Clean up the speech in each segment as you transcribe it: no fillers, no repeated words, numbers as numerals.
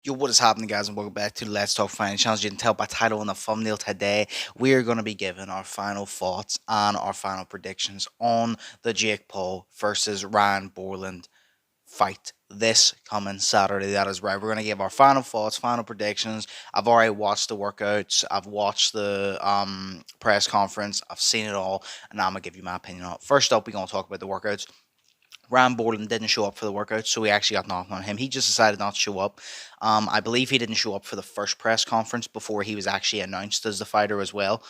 Yo, what is happening, guys, and welcome back to Let's Talk Finance Challenge. You can tell by title and the thumbnail today, we are going to be giving our final thoughts and our final predictions on the Jake Paul versus Ryan Bourland fight this coming Saturday. That is right. We're going to give our final thoughts, final predictions. I've already watched the workouts. I've watched the press conference. I've seen it all, and I'm going to give you my opinion on it. First up, we're going to talk about the workouts. Ryan Bourland didn't show up for the workout, so we actually got knocked on him. He just decided not to show up. I believe he didn't show up for the first press conference before he was actually announced as the fighter as well,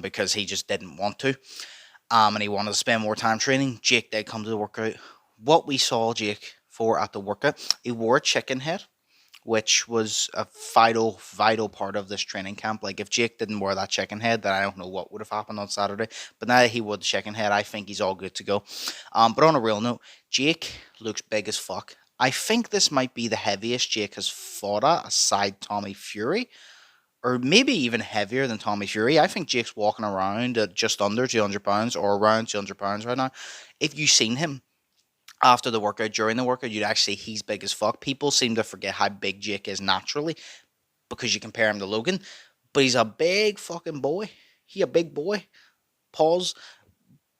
because he just didn't want to, and he wanted to spend more time training. Jake did come to the workout. What we saw Jake for at the workout, he wore a chicken head, which was a vital part of this training camp. Like, if Jake didn't wear that chicken head, then I don't know what would have happened on Saturday. But now that he wore the chicken head, I think he's all good to go. But on a real note, Jake looks big as fuck. I think this might be the heaviest Jake has fought at, aside Tommy Fury, or maybe even heavier than Tommy Fury. I think Jake's walking around at just under 200 pounds or around 200 pounds right now. If you've seen him after the workout, during the workout, you'd actually he's big as fuck. People seem to forget how big Jake is naturally because you compare him to Logan, but he's a big fucking boy. He a big boy. Pause.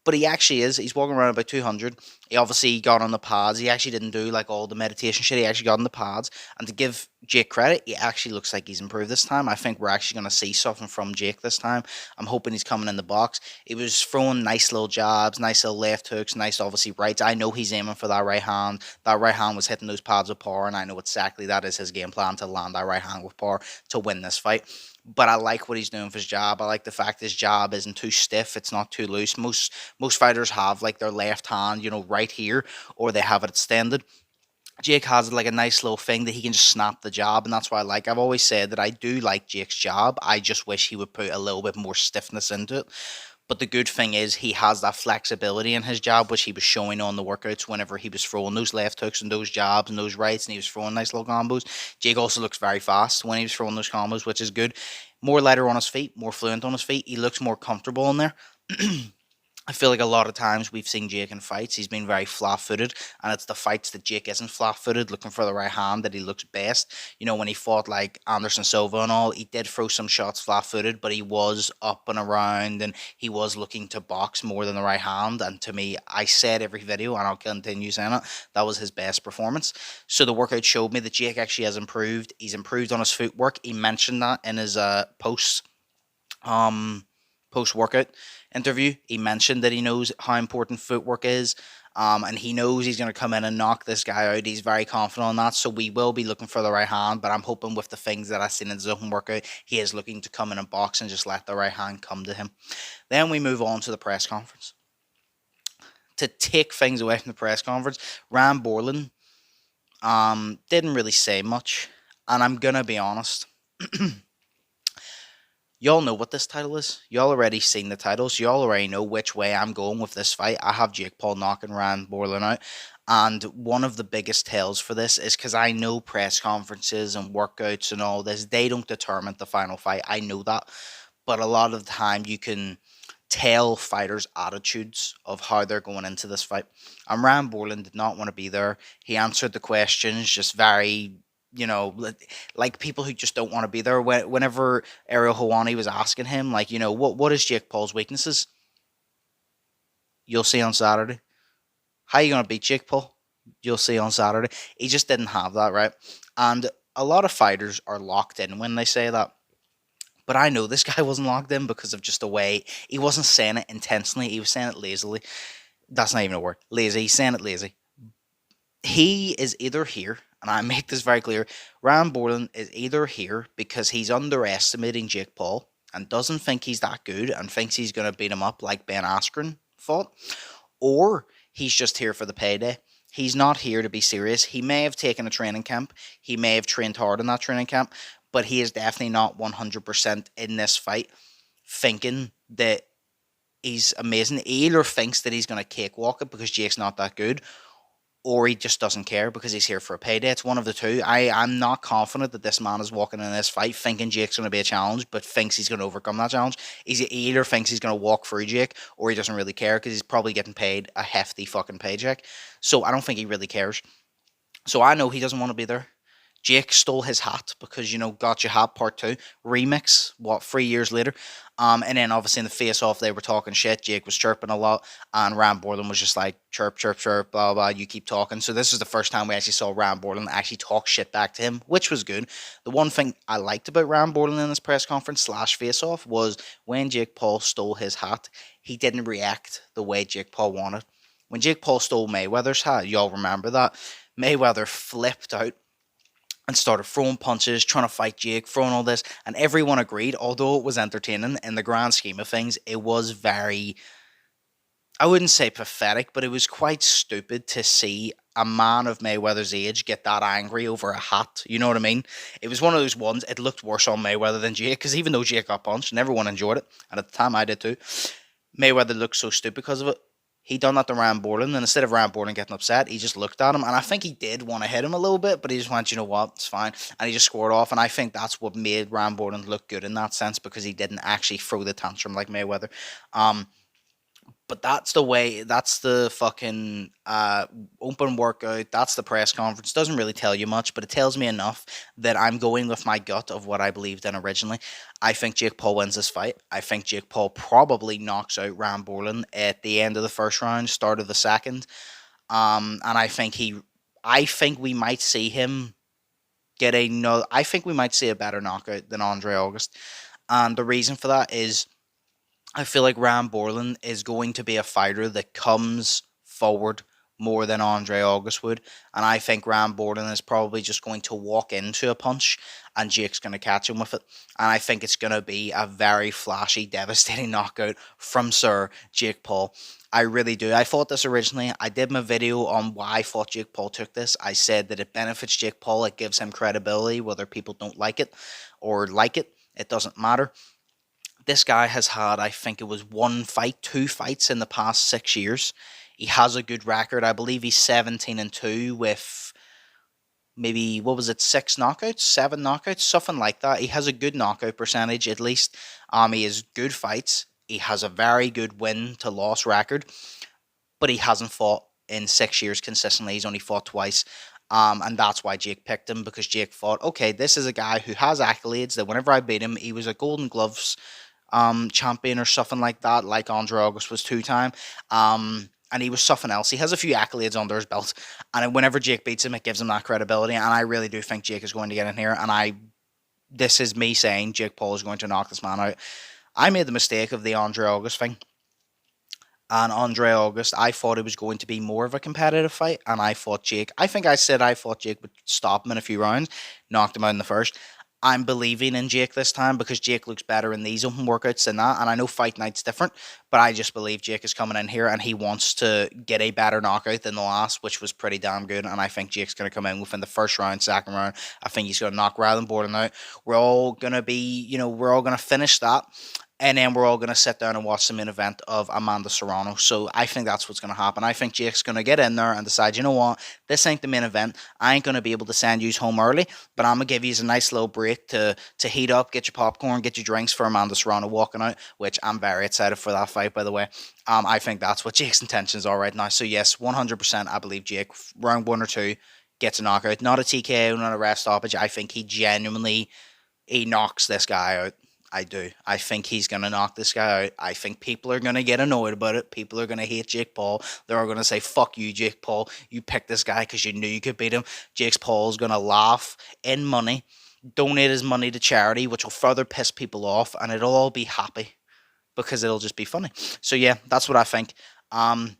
But he actually is. He's walking around about 200. He obviously got on the pads. He actually didn't do like all the meditation shit. He actually got on the pads. And to give Jake credit, he actually looks like he's improved this time. I think we're actually going to see something from Jake this time. I'm hoping he's coming in the box. He was throwing nice little jabs, nice little left hooks, nice obviously rights. I know he's aiming for that right hand. That right hand was hitting those pads with power, and I know exactly that is his game plan, to land that right hand with power to win this fight. But I like what he's doing for his jab. I like the fact his jab isn't too stiff. It's not too loose. Most fighters have like their left hand, right here, or they have it extended. Jake has like a nice little thing that he can just snap the jab, and that's why I like. I've always said that I do like Jake's jab. I just wish he would put a little bit more stiffness into it. But the good thing is he has that flexibility in his jab, which he was showing on the workouts whenever he was throwing those left hooks and those jabs and those rights, and he was throwing nice little combos. Jake also looks very fast when he was throwing those combos, which is good. More lighter on his feet, more fluent on his feet. He looks more comfortable in there. I feel like a lot of times we've seen Jake in fights, he's been very flat-footed, and it's the fights that Jake isn't flat-footed, looking for the right hand, that he looks best. When he fought like Anderson Silva and all, he did throw some shots flat-footed, but he was up and around, and he was looking to box more than the right hand. And to me, I said every video, and I'll continue saying it, that was his best performance. So the workout showed me that Jake actually has improved. He's improved on his footwork. He mentioned that in his post workout interview. He mentioned that he knows how important footwork is, and he knows he's going to come in and knock this guy out. He's very confident on that, so we will be looking for the right hand, but I'm hoping with the things that I've seen in his own workout, he is looking to come in and box and just let the right hand come to him. Then we move on to the press conference. To take things away from the press conference, Ryan Bourland didn't really say much, and I'm going to be honest. Y'all know what this title is. Y'all already seen the titles. Y'all already know which way I'm going with this fight. I have Jake Paul knocking Ryan Bourland out. And one of the biggest tells for this is because I know press conferences and workouts and all this, they don't determine the final fight. I know that. But a lot of the time you can tell fighters' attitudes of how they're going into this fight. And Ryan Bourland did not want to be there. He answered the questions just very, like people who just don't want to be there. Whenever Ariel Helwani was asking him, like, what is Jake Paul's weaknesses? You'll see on Saturday. How are you going to beat Jake Paul? You'll see on Saturday. He just didn't have that, right? And a lot of fighters are locked in when they say that. But I know this guy wasn't locked in because of just the way he wasn't saying it intentionally. He was saying it lazily. That's not even a word. Lazy. He's saying it lazy. He is either here, and I make this very clear, Ryan Bourland is either here because he's underestimating Jake Paul and doesn't think he's that good and thinks he's going to beat him up like Ben Askren fought, or he's just here for the payday. He's not here to be serious. He may have taken a training camp. He may have trained hard in that training camp, but he is definitely not 100% in this fight thinking that he's amazing. He either thinks that he's going to cakewalk it because Jake's not that good, or he just doesn't care because he's here for a payday. It's one of the two. I'm not confident that this man is walking in this fight thinking Jake's going to be a challenge, but thinks he's going to overcome that challenge. He either thinks he's going to walk through Jake, or he doesn't really care because he's probably getting paid a hefty fucking paycheck. So I don't think he really cares. So I know he doesn't want to be there. Jake stole his hat because, Got Your Hat Part 2 remix, 3 years later. And then obviously in the face off, they were talking shit. Jake was chirping a lot, and Rand Bourland was just like, chirp, chirp, chirp, blah, blah, you keep talking. So this is the first time we actually saw Rand Bourland actually talk shit back to him, which was good. The one thing I liked about Rand Bourland in this press conference / face off was when Jake Paul stole his hat, he didn't react the way Jake Paul wanted. When Jake Paul stole Mayweather's hat, y'all remember that? Mayweather flipped out and started throwing punches, trying to fight Jake, throwing all this, and everyone agreed, although it was entertaining, in the grand scheme of things, it was very, I wouldn't say pathetic, but it was quite stupid to see a man of Mayweather's age get that angry over a hat. You know what I mean? It was one of those ones, it looked worse on Mayweather than Jake, because even though Jake got punched and everyone enjoyed it, and at the time I did too, Mayweather looked so stupid because of it. He done that to Rand Bourland, and instead of Rand Bourland getting upset, he just looked at him, and I think he did want to hit him a little bit, but he just went, you know what, it's fine, and he just scored off, and I think that's what made Rand Bourland look good in that sense, because he didn't actually throw the tantrum like Mayweather. But that's the way, that's the fucking open workout, that's the press conference. Doesn't really tell you much, but it tells me enough that I'm going with my gut of what I believed in originally. I think Jake Paul wins this fight. I think Jake Paul probably knocks out Rand Bourland at the end of the first round, start of the second. And I think we might see him I think we might see a better knockout than Andre August. And the reason for that is I feel like Rand Bourland is going to be a fighter that comes forward more than Andre August would. And I think Rand Bourland is probably just going to walk into a punch and Jake's going to catch him with it. And I think it's going to be a very flashy, devastating knockout from Sir Jake Paul. I really do. I thought this originally. I did my video on why I thought Jake Paul took this. I said that it benefits Jake Paul. It gives him credibility, whether people don't like it or like it. It doesn't matter. This guy has had, I think it was 2 fights in the past 6 years. He has a good record. I believe he's 17-2 with maybe, 6 knockouts, 7 knockouts, something like that. He has a good knockout percentage, at least. He has good fights. He has a very good win to loss record, but he hasn't fought in 6 years consistently. He's only fought twice. And that's why Jake picked him, because Jake thought, okay, this is a guy who has accolades, that whenever I beat him, he was a Golden Gloves champion or something like that, like Andre August was 2-time. And he was something else. He has a few accolades under his belt, and whenever Jake beats him, it gives him that credibility. And I really do think Jake is going to get in here. And this is me saying Jake Paul is going to knock this man out. I made the mistake of the Andre August thing. And Andre August, I thought it was going to be more of a competitive fight, and I thought Jake would stop him in a few rounds, knocked him out in the first. I'm believing in Jake this time because Jake looks better in these open workouts than that. And I know Fight Night's different, but I just believe Jake is coming in here and he wants to get a better knockout than the last, which was pretty damn good. And I think Jake's going to come in within the first round, second round. I think he's going to knock Rand Bourland out. We're all going to finish that. And then we're all going to sit down and watch the main event of Amanda Serrano. So I think that's what's going to happen. I think Jake's going to get in there and decide, you know what, this ain't the main event. I ain't going to be able to send you home early, but I'm going to give you a nice little break to heat up, get your popcorn, get your drinks for Amanda Serrano walking out, which I'm very excited for that fight, by the way. I think that's what Jake's intentions are right now. So yes, 100% I believe Jake, round 1 or 2, gets a knockout. Not a TKO, not a rest stoppage. I think he knocks this guy out. I do. I think he's going to knock this guy out. I think people are going to get annoyed about it. People are going to hate Jake Paul. They're going to say, fuck you, Jake Paul. You picked this guy because you knew you could beat him. Jake Paul's going to laugh in money, donate his money to charity, which will further piss people off, and it'll all be happy because it'll just be funny. So, yeah, that's what I think. I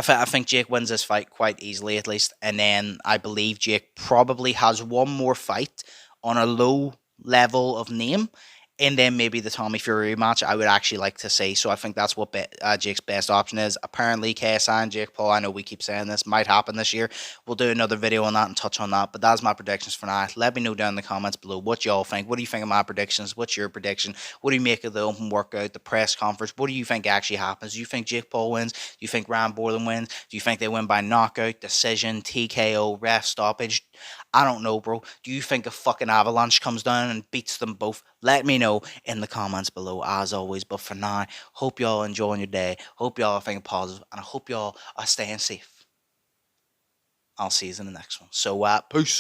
think Jake wins this fight quite easily, at least. And then I believe Jake probably has one more fight on a low level of name, and then maybe the Tommy Fury match I would actually like to see. So I think that's what Jake's best option is. Apparently KSI and Jake Paul, I know we keep saying this, might happen this year. We'll do another video on that and touch on that, but that's my predictions for now. Let me know down in the comments below what y'all think. What do you think of my predictions? What's your prediction? What do you make of the open workout, the press conference? What do you think actually happens? Do you think Jake Paul wins? Do you think Rand Bourland wins? Do you think they win by knockout, decision, TKO, ref stoppage? I don't know, bro. Do you think a fucking avalanche comes down and beats them both? Let me know in the comments below, as always. But for now, hope y'all enjoying your day. Hope y'all are thinking positive, and I hope y'all are staying safe. I'll see you in the next one. So, peace.